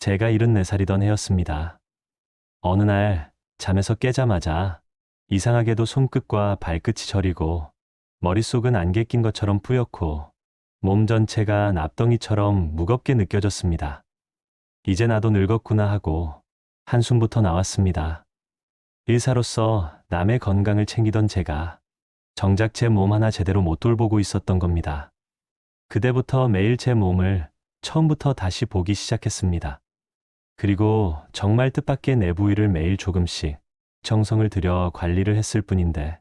제가 74살이던 해였습니다. 어느 날 잠에서 깨자마자 이상하게도 손끝과 발끝이 저리고 머릿속은 안개 낀 것처럼 뿌옇고 몸 전체가 납덩이처럼 무겁게 느껴졌습니다. 이제 나도 늙었구나 하고 한숨부터 나왔습니다. 의사로서 남의 건강을 챙기던 제가 정작 제 몸 하나 제대로 못 돌보고 있었던 겁니다. 그때부터 매일 제 몸을 처음부터 다시 보기 시작했습니다. 그리고 정말 뜻밖의 내 부위를 매일 조금씩 정성을 들여 관리를 했을 뿐인데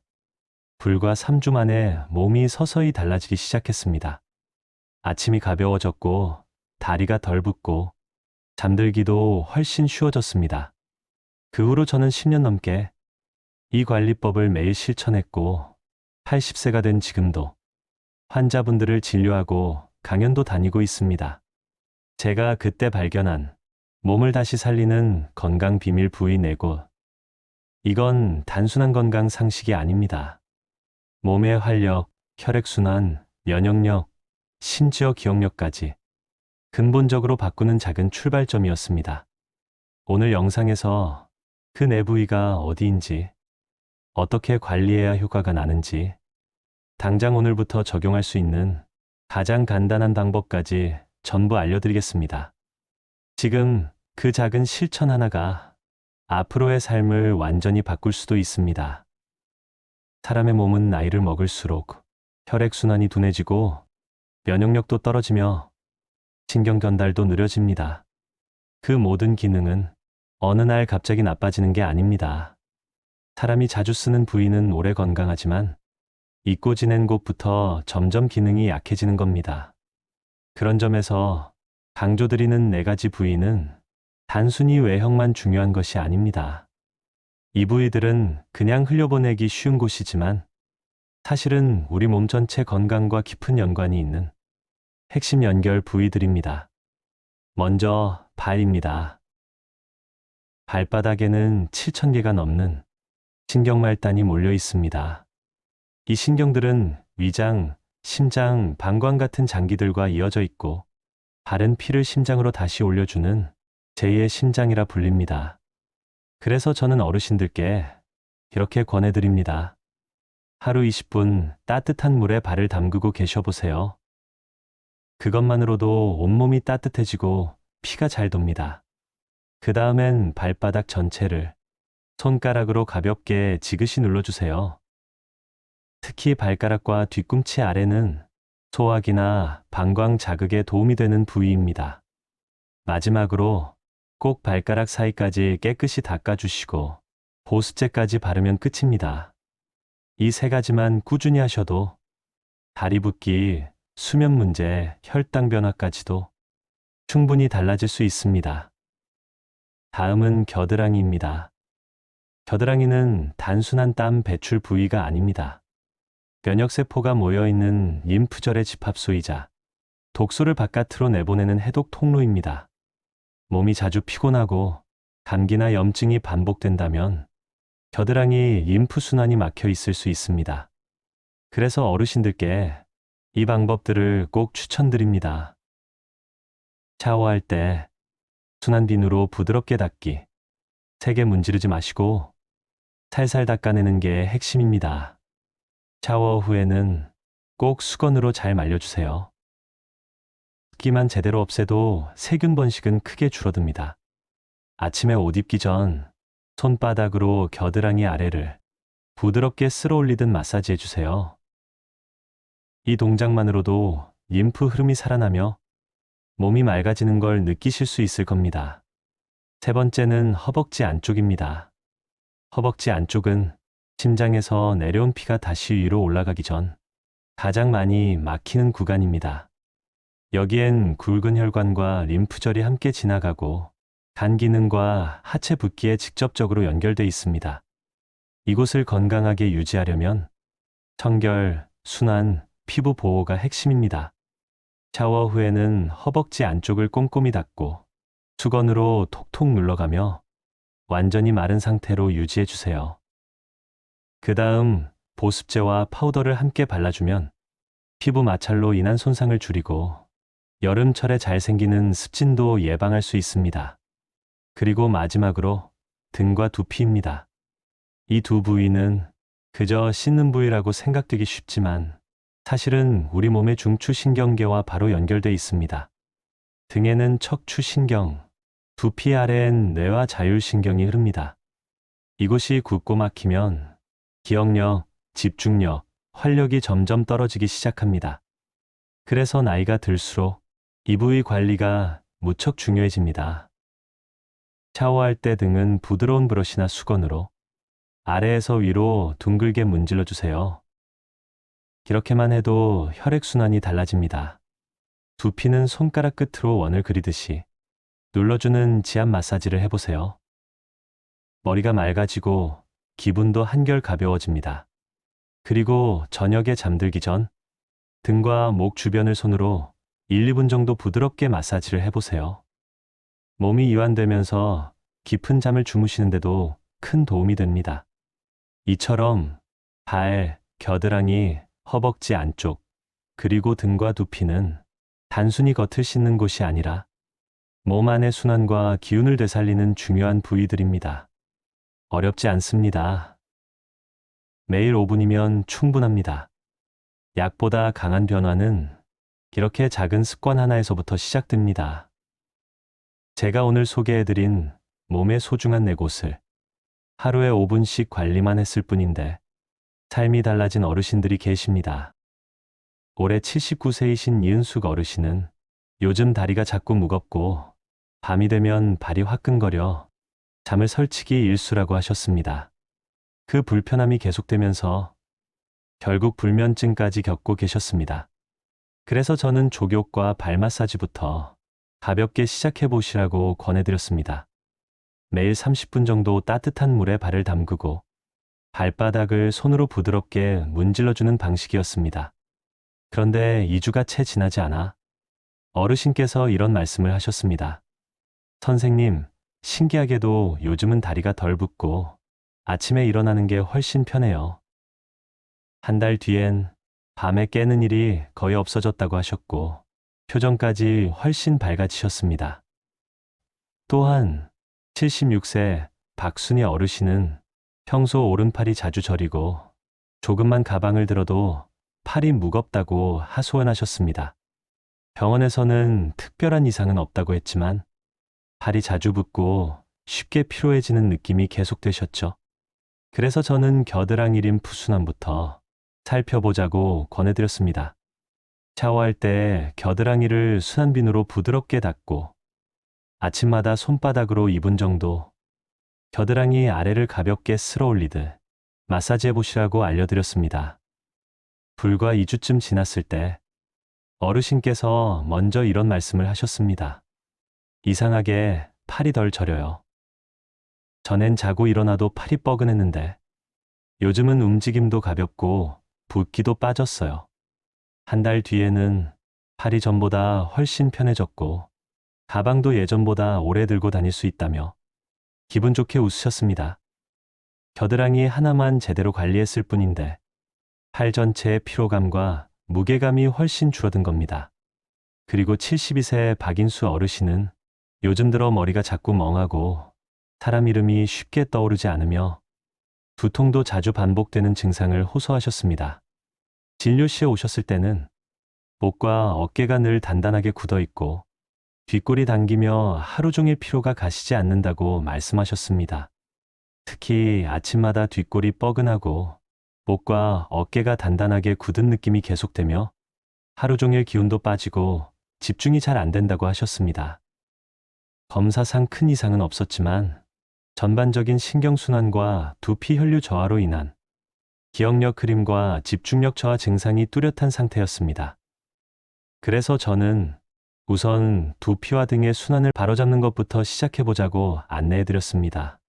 불과 3주 만에 몸이 서서히 달라지기 시작했습니다. 아침이 가벼워졌고 다리가 덜 붓고 잠들기도 훨씬 쉬워졌습니다. 그 후로 저는 10년 넘게 이 관리법을 매일 실천했고 80세가 된 지금도 환자분들을 진료하고 강연도 다니고 있습니다. 제가 그때 발견한 몸을 다시 살리는 건강 비밀 부위 내곳. 이건 단순한 건강 상식이 아닙니다. 몸의 활력, 혈액순환, 면역력, 심지어 기억력까지 근본적으로 바꾸는 작은 출발점이었습니다. 오늘 영상에서 그 내 부위가 어디인지, 어떻게 관리해야 효과가 나는지, 당장 오늘부터 적용할 수 있는 가장 간단한 방법까지 전부 알려드리겠습니다. 지금 그 작은 실천 하나가 앞으로의 삶을 완전히 바꿀 수도 있습니다. 사람의 몸은 나이를 먹을수록 혈액순환이 둔해지고 면역력도 떨어지며 신경 전달도 느려집니다. 그 모든 기능은 어느 날 갑자기 나빠지는 게 아닙니다. 사람이 자주 쓰는 부위는 오래 건강하지만 잊고 지낸 곳부터 점점 기능이 약해지는 겁니다. 그런 점에서 강조드리는 4가지 부위는 단순히 외형만 중요한 것이 아닙니다. 이 부위들은 그냥 흘려보내기 쉬운 곳이지만 사실은 우리 몸 전체 건강과 깊은 연관이 있는 핵심 연결 부위들입니다. 먼저 발입니다. 발바닥에는 7,000개가 넘는 신경말단이 몰려 있습니다. 이 신경들은 위장, 심장, 방광 같은 장기들과 이어져 있고 바른 피를 심장으로 다시 올려주는 제2의 심장이라 불립니다. 그래서 저는 어르신들께 이렇게 권해드립니다. 하루 20분 따뜻한 물에 발을 담그고 계셔보세요. 그것만으로도 온몸이 따뜻해지고 피가 잘 돕니다. 그 다음엔 발바닥 전체를 손가락으로 가볍게 지그시 눌러주세요. 특히 발가락과 뒤꿈치 아래는 소화기나 방광 자극에 도움이 되는 부위입니다. 마지막으로 꼭 발가락 사이까지 깨끗이 닦아주시고 보습제까지 바르면 끝입니다. 이 3가지만 꾸준히 하셔도 다리 붓기, 수면 문제, 혈당 변화까지도 충분히 달라질 수 있습니다. 다음은 겨드랑이입니다. 겨드랑이는 단순한 땀 배출 부위가 아닙니다. 면역세포가 모여있는 림프절의 집합소이자 독소를 바깥으로 내보내는 해독 통로입니다. 몸이 자주 피곤하고 감기나 염증이 반복된다면 겨드랑이 림프순환이 막혀 있을 수 있습니다. 그래서 어르신들께 이 방법들을 꼭 추천드립니다. 샤워할 때 순한비누로 부드럽게 닦기, 세게 문지르지 마시고 살살 닦아내는 게 핵심입니다. 샤워 후에는 꼭 수건으로 잘 말려주세요. 습기만 제대로 없애도 세균 번식은 크게 줄어듭니다. 아침에 옷 입기 전 손바닥으로 겨드랑이 아래를 부드럽게 쓸어 올리듯 마사지해 주세요. 이 동작만으로도 림프 흐름이 살아나며 몸이 맑아지는 걸 느끼실 수 있을 겁니다. 3번째는 허벅지 안쪽입니다. 허벅지 안쪽은 심장에서 내려온 피가 다시 위로 올라가기 전 가장 많이 막히는 구간입니다. 여기엔 굵은 혈관과 림프절이 함께 지나가고 간 기능과 하체 붓기에 직접적으로 연결돼 있습니다. 이곳을 건강하게 유지하려면 청결, 순환, 피부 보호가 핵심입니다. 샤워 후에는 허벅지 안쪽을 꼼꼼히 닦고 수건으로 톡톡 눌러가며 완전히 마른 상태로 유지해 주세요. 그 다음 보습제와 파우더를 함께 발라주면 피부 마찰로 인한 손상을 줄이고 여름철에 잘 생기는 습진도 예방할 수 있습니다. 그리고 마지막으로 등과 두피입니다. 이 두 부위는 그저 씻는 부위라고 생각되기 쉽지만 사실은 우리 몸의 중추신경계와 바로 연결돼 있습니다. 등에는 척추신경, 두피 아래엔 뇌와 자율신경이 흐릅니다. 이곳이 굳고 막히면 기억력, 집중력, 활력이 점점 떨어지기 시작합니다. 그래서 나이가 들수록 이 부위 관리가 무척 중요해집니다. 샤워할 때 등은 부드러운 브러쉬나 수건으로 아래에서 위로 둥글게 문질러 주세요. 이렇게만 해도 혈액순환이 달라집니다. 두피는 손가락 끝으로 원을 그리듯이 눌러주는 지압 마사지를 해보세요. 머리가 맑아지고 기분도 한결 가벼워집니다. 그리고 저녁에 잠들기 전 등과 목 주변을 손으로 1, 2분 정도 부드럽게 마사지를 해보세요. 몸이 이완되면서 깊은 잠을 주무시는데도 큰 도움이 됩니다. 이처럼 발, 겨드랑이, 허벅지 안쪽, 그리고 등과 두피는 단순히 겉을 씻는 곳이 아니라 몸 안의 순환과 기운을 되살리는 중요한 부위들입니다. 어렵지 않습니다. 매일 5분이면 충분합니다. 약보다 강한 변화는 이렇게 작은 습관 하나에서부터 시작됩니다. 제가 오늘 소개해드린 몸의 소중한 네 곳을 하루에 5분씩 관리만 했을 뿐인데 삶이 달라진 어르신들이 계십니다. 올해 79세이신 이은숙 어르신은 요즘 다리가 자꾸 무겁고 밤이 되면 발이 화끈거려 잠을 설치기 일수라고 하셨습니다. 그 불편함이 계속되면서 결국 불면증까지 겪고 계셨습니다. 그래서 저는 족욕과 발 마사지부터 가볍게 시작해 보시라고 권해드렸습니다. 매일 30분 정도 따뜻한 물에 발을 담그고 발바닥을 손으로 부드럽게 문질러주는 방식이었습니다. 그런데 2주가 채 지나지 않아 어르신께서 이런 말씀을 하셨습니다. 선생님, 신기하게도 요즘은 다리가 덜 붓고 아침에 일어나는 게 훨씬 편해요. 한 달 뒤엔 밤에 깨는 일이 거의 없어졌다고 하셨고 표정까지 훨씬 밝아지셨습니다. 또한 76세 박순희 어르신은 평소 오른팔이 자주 저리고 조금만 가방을 들어도 팔이 무겁다고 하소연하셨습니다. 병원에서는 특별한 이상은 없다고 했지만 발이 자주 붓고 쉽게 피로해지는 느낌이 계속되셨죠. 그래서 저는 겨드랑이 림프 순환부터 살펴보자고 권해드렸습니다. 샤워할 때 겨드랑이를 순환비누로 부드럽게 닦고 아침마다 손바닥으로 2분 정도 겨드랑이 아래를 가볍게 쓸어 올리듯 마사지해 보시라고 알려드렸습니다. 불과 2주쯤 지났을 때 어르신께서 먼저 이런 말씀을 하셨습니다. 이상하게 팔이 덜 저려요. 전엔 자고 일어나도 팔이 뻐근했는데 요즘은 움직임도 가볍고 붓기도 빠졌어요. 한 달 뒤에는 팔이 전보다 훨씬 편해졌고 가방도 예전보다 오래 들고 다닐 수 있다며 기분 좋게 웃으셨습니다. 겨드랑이 하나만 제대로 관리했을 뿐인데 팔 전체의 피로감과 무게감이 훨씬 줄어든 겁니다. 그리고 72세 박인수 어르신은 요즘 들어 머리가 자꾸 멍하고 사람 이름이 쉽게 떠오르지 않으며 두통도 자주 반복되는 증상을 호소하셨습니다. 진료실에 오셨을 때는 목과 어깨가 늘 단단하게 굳어 있고 뒷골이 당기며 하루 종일 피로가 가시지 않는다고 말씀하셨습니다. 특히 아침마다 뒷골이 뻐근하고 목과 어깨가 단단하게 굳은 느낌이 계속되며 하루 종일 기운도 빠지고 집중이 잘 안 된다고 하셨습니다. 검사상 큰 이상은 없었지만 전반적인 신경순환과 두피 혈류 저하로 인한 기억력 흐림과 집중력 저하 증상이 뚜렷한 상태였습니다. 그래서 저는 우선 두피와 등의 순환을 바로잡는 것부터 시작해보자고 안내해드렸습니다.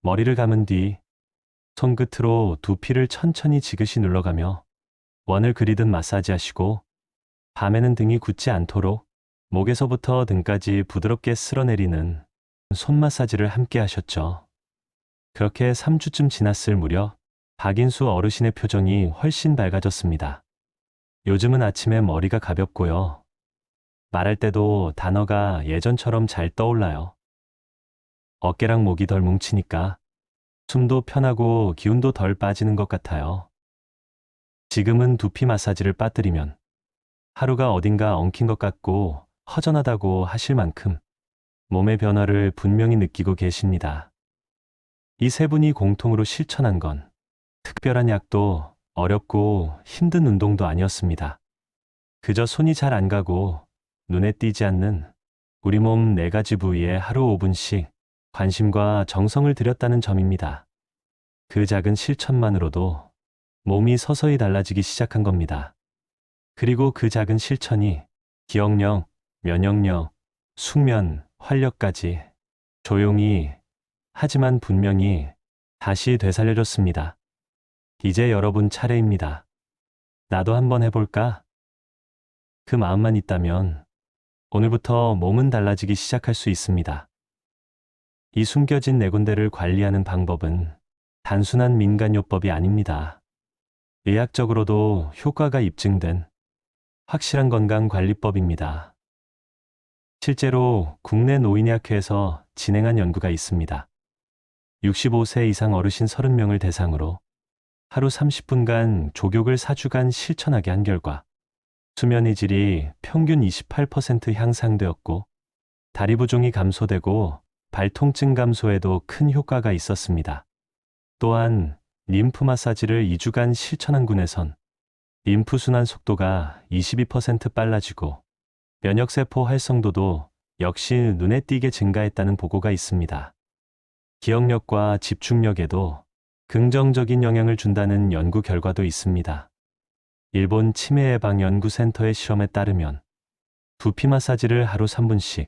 머리를 감은 뒤 손끝으로 두피를 천천히 지그시 눌러가며 원을 그리듯 마사지하시고 밤에는 등이 굳지 않도록 목에서부터 등까지 부드럽게 쓸어내리는 손 마사지를 함께 하셨죠. 그렇게 3주쯤 지났을 무렵 박인수 어르신의 표정이 훨씬 밝아졌습니다. 요즘은 아침에 머리가 가볍고요. 말할 때도 단어가 예전처럼 잘 떠올라요. 어깨랑 목이 덜 뭉치니까 숨도 편하고 기운도 덜 빠지는 것 같아요. 지금은 두피 마사지를 빠뜨리면 하루가 어딘가 엉킨 것 같고 허전하다고 하실 만큼 몸의 변화를 분명히 느끼고 계십니다. 이 세 분이 공통으로 실천한 건 특별한 약도 어렵고 힘든 운동도 아니었습니다. 그저 손이 잘 안 가고 눈에 띄지 않는 우리 몸 네 가지 부위에 하루 5분씩 관심과 정성을 들였다는 점입니다. 그 작은 실천만으로도 몸이 서서히 달라지기 시작한 겁니다. 그리고 그 작은 실천이 기억력, 면역력, 숙면, 활력까지 조용히 하지만 분명히 다시 되살려줬습니다. 이제 여러분 차례입니다. 나도 한번 해볼까? 그 마음만 있다면 오늘부터 몸은 달라지기 시작할 수 있습니다. 이 숨겨진 네 군데를 관리하는 방법은 단순한 민간요법이 아닙니다. 의학적으로도 효과가 입증된 확실한 건강관리법입니다. 실제로 국내 노인의학회에서 진행한 연구가 있습니다. 65세 이상 어르신 30명을 대상으로 하루 30분간 족욕을 4주간 실천하게 한 결과 수면의 질이 평균 28% 향상되었고 다리 부종이 감소되고 발통증 감소에도 큰 효과가 있었습니다. 또한 림프 마사지를 2주간 실천한 군에선 림프 순환 속도가 22% 빨라지고 면역세포 활성도도 역시 눈에 띄게 증가했다는 보고가 있습니다. 기억력과 집중력에도 긍정적인 영향을 준다는 연구 결과도 있습니다. 일본 치매예방연구센터의 실험에 따르면 두피 마사지를 하루 3분씩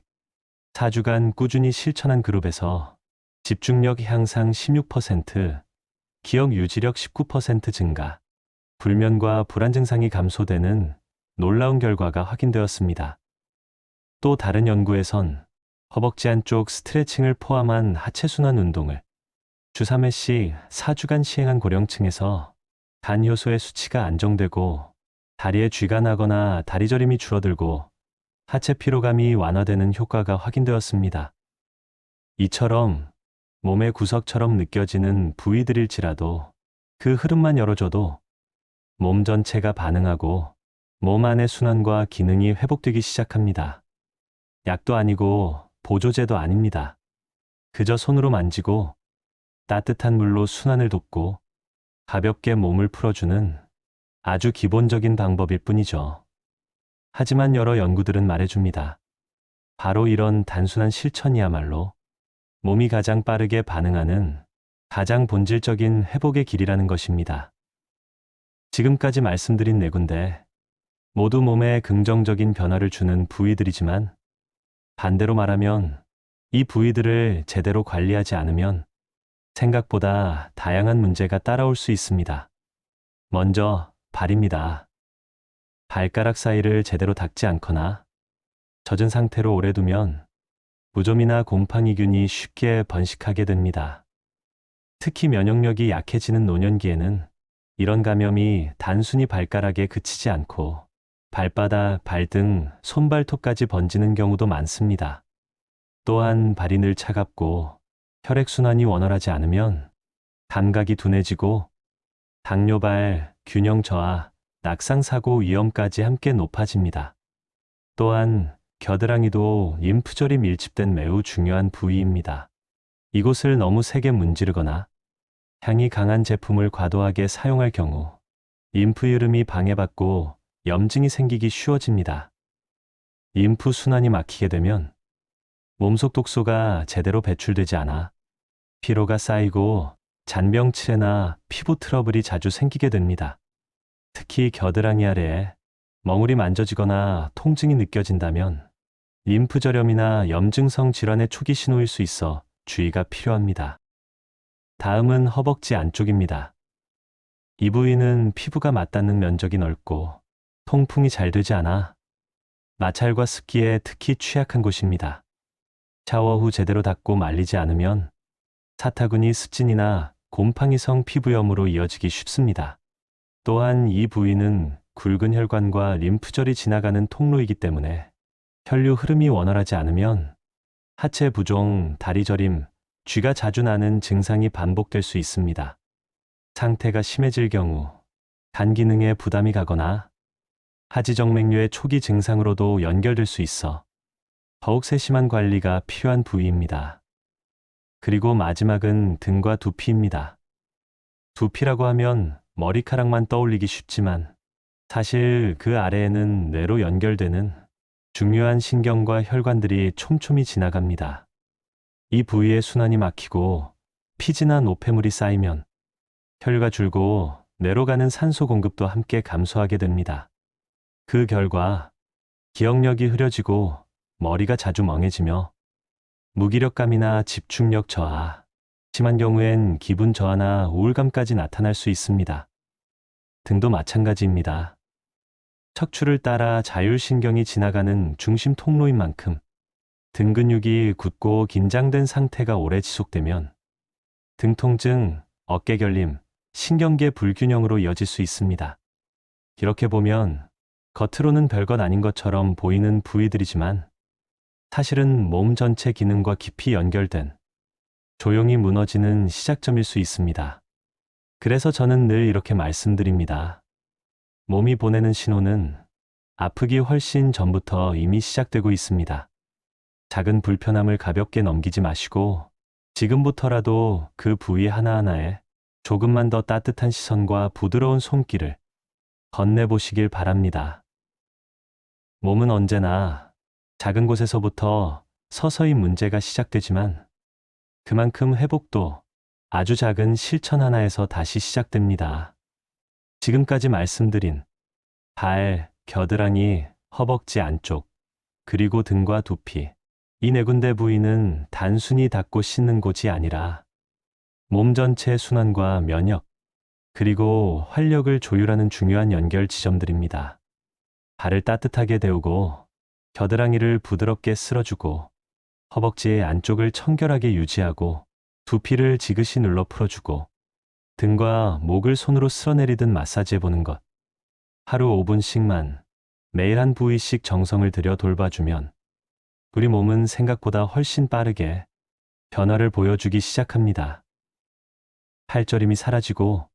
4주간 꾸준히 실천한 그룹에서 집중력 향상 16%, 기억 유지력 19% 증가, 불면과 불안 증상이 감소되는 놀라운 결과가 확인되었습니다. 또 다른 연구에선 허벅지 안쪽 스트레칭을 포함한 하체 순환 운동을 주 3회씩 4주간 시행한 고령층에서 간 효소의 수치가 안정되고 다리에 쥐가 나거나 다리 저림이 줄어들고 하체 피로감이 완화되는 효과가 확인되었습니다. 이처럼 몸의 구석처럼 느껴지는 부위들일지라도 그 흐름만 열어줘도 몸 전체가 반응하고 몸 안의 순환과 기능이 회복되기 시작합니다. 약도 아니고 보조제도 아닙니다. 그저 손으로 만지고 따뜻한 물로 순환을 돕고 가볍게 몸을 풀어주는 아주 기본적인 방법일 뿐이죠. 하지만 여러 연구들은 말해줍니다. 바로 이런 단순한 실천이야말로 몸이 가장 빠르게 반응하는 가장 본질적인 회복의 길이라는 것입니다. 지금까지 말씀드린 네 군데 모두 몸에 긍정적인 변화를 주는 부위들이지만 반대로 말하면 이 부위들을 제대로 관리하지 않으면 생각보다 다양한 문제가 따라올 수 있습니다. 먼저 발입니다. 발가락 사이를 제대로 닦지 않거나 젖은 상태로 오래 두면 무좀이나 곰팡이균이 쉽게 번식하게 됩니다. 특히 면역력이 약해지는 노년기에는 이런 감염이 단순히 발가락에 그치지 않고 발바닥, 발등, 손발톱까지 번지는 경우도 많습니다. 또한 발이 늘 차갑고 혈액순환이 원활하지 않으면 감각이 둔해지고 당뇨발, 균형 저하, 낙상사고 위험까지 함께 높아집니다. 또한 겨드랑이도 림프절이 밀집된 매우 중요한 부위입니다. 이곳을 너무 세게 문지르거나 향이 강한 제품을 과도하게 사용할 경우 림프 흐름이 방해받고 염증이 생기기 쉬워집니다. 림프 순환이 막히게 되면 몸속 독소가 제대로 배출되지 않아 피로가 쌓이고 잔병치레나 피부 트러블이 자주 생기게 됩니다. 특히 겨드랑이 아래에 멍울이 만져지거나 통증이 느껴진다면 림프절염이나 염증성 질환의 초기 신호일 수 있어 주의가 필요합니다. 다음은 허벅지 안쪽입니다. 이 부위는 피부가 맞닿는 면적이 넓고 통풍이 잘 되지 않아 마찰과 습기에 특히 취약한 곳입니다. 샤워 후 제대로 닦고 말리지 않으면 사타구니 습진이나 곰팡이성 피부염으로 이어지기 쉽습니다. 또한 이 부위는 굵은 혈관과 림프절이 지나가는 통로이기 때문에 혈류 흐름이 원활하지 않으면 하체 부종, 다리 저림, 쥐가 자주 나는 증상이 반복될 수 있습니다. 상태가 심해질 경우 간 기능에 부담이 가거나 하지정맥류의 초기 증상으로도 연결될 수 있어 더욱 세심한 관리가 필요한 부위입니다. 그리고 마지막은 등과 두피입니다. 두피라고 하면 머리카락만 떠올리기 쉽지만 사실 그 아래에는 뇌로 연결되는 중요한 신경과 혈관들이 촘촘히 지나갑니다. 이 부위의 순환이 막히고 피지나 노폐물이 쌓이면 혈류가 줄고 뇌로 가는 산소 공급도 함께 감소하게 됩니다. 그 결과 기억력이 흐려지고 머리가 자주 멍해지며 무기력감이나 집중력 저하, 심한 경우엔 기분 저하나 우울감까지 나타날 수 있습니다. 등도 마찬가지입니다. 척추를 따라 자율신경이 지나가는 중심 통로인 만큼 등 근육이 굳고 긴장된 상태가 오래 지속되면 등 통증, 어깨 결림, 신경계 불균형으로 이어질 수 있습니다. 이렇게 보면 겉으로는 별것 아닌 것처럼 보이는 부위들이지만 사실은 몸 전체 기능과 깊이 연결된 조용히 무너지는 시작점일 수 있습니다. 그래서 저는 늘 이렇게 말씀드립니다. 몸이 보내는 신호는 아프기 훨씬 전부터 이미 시작되고 있습니다. 작은 불편함을 가볍게 넘기지 마시고 지금부터라도 그 부위 하나하나에 조금만 더 따뜻한 시선과 부드러운 손길을 건네보시길 바랍니다. 몸은 언제나 작은 곳에서부터 서서히 문제가 시작되지만 그만큼 회복도 아주 작은 실천 하나에서 다시 시작됩니다. 지금까지 말씀드린 발, 겨드랑이, 허벅지 안쪽, 그리고 등과 두피, 이 네 군데 부위는 단순히 닦고 씻는 곳이 아니라 몸 전체 순환과 면역, 그리고 활력을 조율하는 중요한 연결 지점들입니다. 발을 따뜻하게 데우고 겨드랑이를 부드럽게 쓸어주고 허벅지의 안쪽을 청결하게 유지하고 두피를 지그시 눌러 풀어주고 등과 목을 손으로 쓸어내리듯 마사지해보는 것. 하루 5분씩만 매일 한 부위씩 정성을 들여 돌봐주면 우리 몸은 생각보다 훨씬 빠르게 변화를 보여주기 시작합니다. 팔저림이 사라지고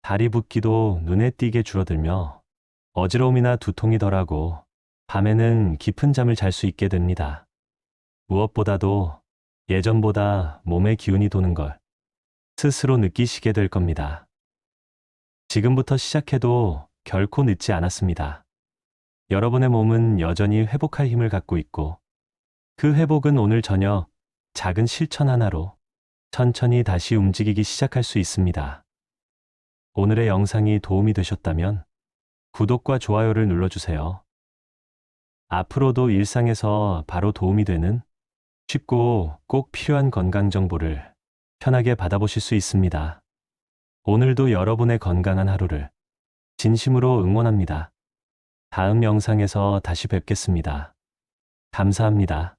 다리 붓기도 눈에 띄게 줄어들며 어지러움이나 두통이 덜하고 밤에는 깊은 잠을 잘 수 있게 됩니다. 무엇보다도 예전보다 몸의 기운이 도는 걸 스스로 느끼시게 될 겁니다. 지금부터 시작해도 결코 늦지 않았습니다. 여러분의 몸은 여전히 회복할 힘을 갖고 있고 그 회복은 오늘 저녁 작은 실천 하나로 천천히 다시 움직이기 시작할 수 있습니다. 오늘의 영상이 도움이 되셨다면 구독과 좋아요를 눌러주세요. 앞으로도 일상에서 바로 도움이 되는 쉽고 꼭 필요한 건강 정보를 편하게 받아보실 수 있습니다. 오늘도 여러분의 건강한 하루를 진심으로 응원합니다. 다음 영상에서 다시 뵙겠습니다. 감사합니다.